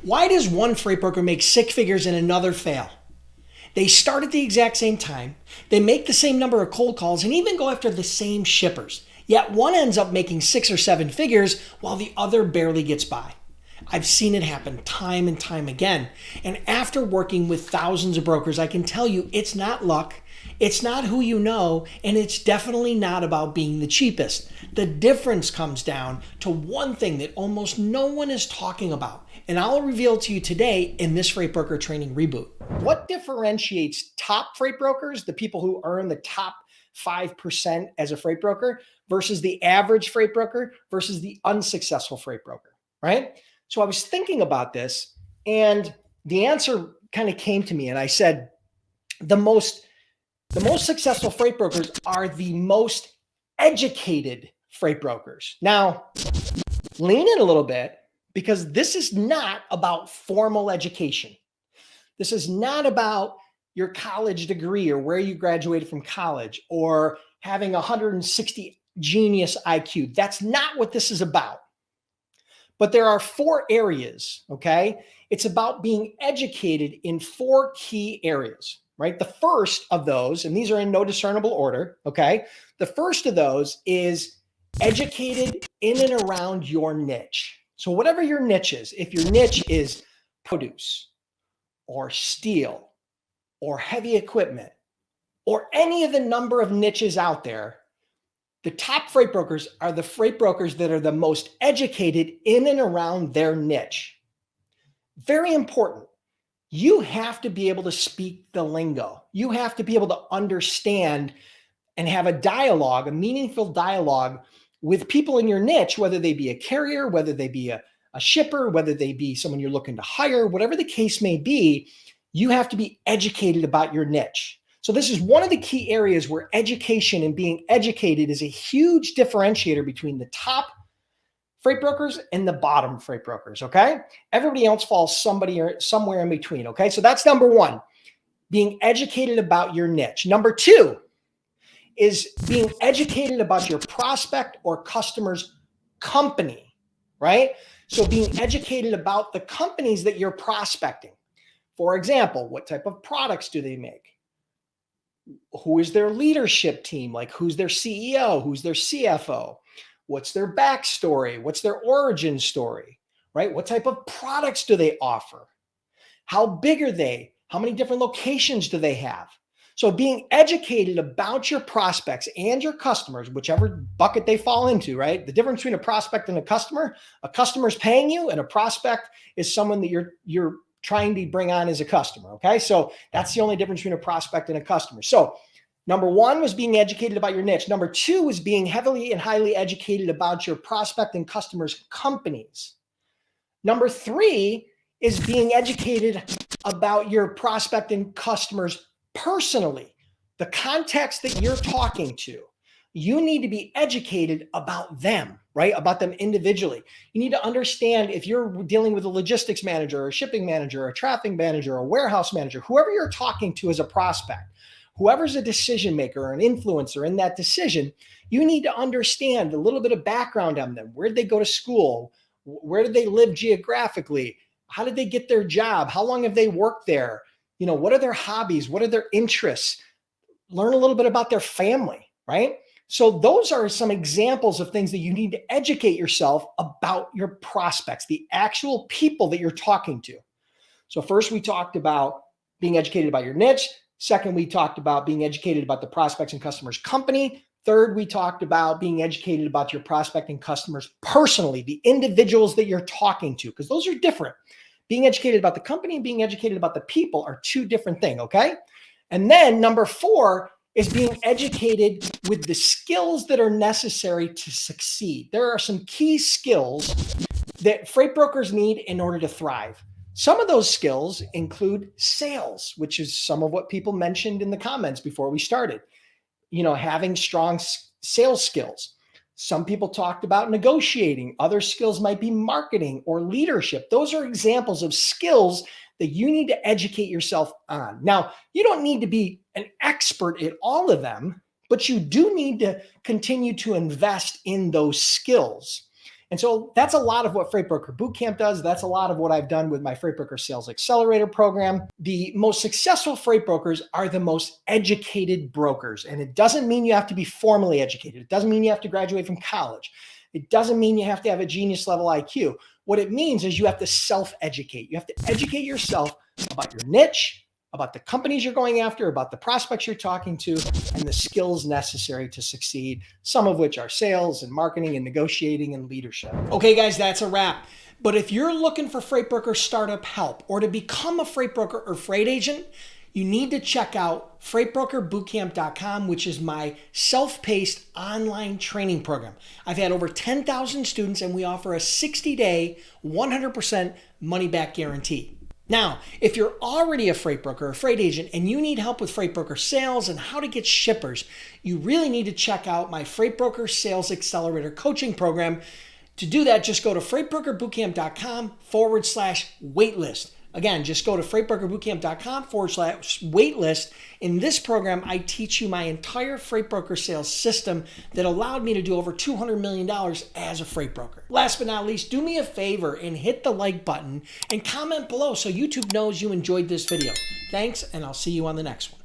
Why does one freight broker make six figures and another fail? They start at the exact same time, they make the same number of cold calls, and even go after the same shippers. Yet one ends up making 6 or 7 figures while the other barely gets by. I've seen it happen time and time again. And after working with thousands of brokers, I can tell you it's not luck, it's not who you know, and it's definitely not about being the cheapest. The difference comes down to one thing that almost no one is talking about. And I'll reveal to you today in this Freight Broker Training Reboot. What differentiates top freight brokers, the people who earn the top 5% as a freight broker, versus the average freight broker versus the unsuccessful freight broker, right? So I was thinking about this and the answer kind of came to me, and I said, the most successful freight brokers are the most educated freight brokers. Now, lean in a little bit, because this is not about formal education. This is not about your college degree or where you graduated from college or having 160 genius IQ. That's not what this is about. But there are 4 areas, okay? It's about being educated in 4 key areas, right? The first of those, and these are in no discernible order, okay? The first of those is educated in and around your niche. So whatever your niche is, if your niche is produce or steel or heavy equipment or any of the number of niches out there, the top freight brokers are the freight brokers that are the most educated in and around their niche. Very important. You have to be able to speak the lingo. You have to be able to understand and have a dialogue, a meaningful dialogue with people in your niche, whether they be a carrier, whether they be a shipper, whether they be someone you're looking to hire, whatever the case may be, you have to be educated about your niche. So this is one of the key areas where education and being educated is a huge differentiator between the top freight brokers and the bottom freight brokers, okay? Everybody else falls somewhere in between, okay? So that's number 1, being educated about your niche. Number 2 is being educated about your prospect or customer's company, right? So being educated about the companies that you're prospecting. For example, what type of products do they make? Who is their leadership team? Like, who's their CEO? Who's their CFO? What's their backstory? What's their origin story, right? What type of products do they offer? How big are they? How many different locations do they have? So being educated about your prospects and your customers, whichever bucket they fall into, right? The difference between a prospect and a customer is paying you, and a prospect is someone that you're trying to bring on as a customer, okay? So that's the only difference between a prospect and a customer. So number 1 was being educated about your niche. Number 2 was being heavily and highly educated about your prospect and customers' companies. Number 3 is being educated about your prospect and customers personally, the context that you're talking to. You need to be educated about them, right? About them individually. You need to understand if you're dealing with a logistics manager, or a shipping manager, or a traffic manager, or a warehouse manager, whoever you're talking to as a prospect, whoever's a decision maker or an influencer in that decision, you need to understand a little bit of background on them. Where did they go to school? Where did they live geographically? How did they get their job? How long have they worked there? You know, what are their hobbies? What are their interests? Learn a little bit about their family, right? So those are some examples of things that you need to educate yourself about your prospects, the actual people that you're talking to. So first we talked about being educated about your niche. Second, we talked about being educated about the prospects and customers' company. Third, we talked about being educated about your prospect and customers personally, the individuals that you're talking to, because those are different. Being educated about the company and being educated about the people are 2 different things, okay? And then number 4 is being educated with the skills that are necessary to succeed. There are some key skills that freight brokers need in order to thrive. Some of those skills include sales, which is some of what people mentioned in the comments before we started. You know, having strong sales skills. Some people talked about negotiating. Other skills might be marketing or leadership. Those are examples of skills that you need to educate yourself on. Now, you don't need to be an expert at all of them, but you do need to continue to invest in those skills. And so that's a lot of what Freight Broker Bootcamp does. That's a lot of what I've done with my Freight Broker Sales Accelerator program. The most successful freight brokers are the most educated brokers. And it doesn't mean you have to be formally educated. It doesn't mean you have to graduate from college. It doesn't mean you have to have a genius level IQ. What it means is you have to self-educate. You have to educate yourself about your niche, about the companies you're going after, about the prospects you're talking to, and the skills necessary to succeed, some of which are sales and marketing and negotiating and leadership. Okay, guys, that's a wrap. But if you're looking for freight broker startup help or to become a freight broker or freight agent, you need to check out freightbrokerbootcamp.com, which is my self-paced online training program. I've had over 10,000 students, and we offer a 60-day, 100% money-back guarantee. Now, if you're already a freight broker or freight agent and you need help with freight broker sales and how to get shippers, you really need to check out my Freight Broker Sales Accelerator coaching program. To do that, just go to freightbrokerbootcamp.com/waitlist. Again, just go to freightbrokerbootcamp.com/waitlist. In this program, I teach you my entire freight broker sales system that allowed me to do over $200 million as a freight broker. Last but not least, do me a favor and hit the like button and comment below so YouTube knows you enjoyed this video. Thanks, and I'll see you on the next one.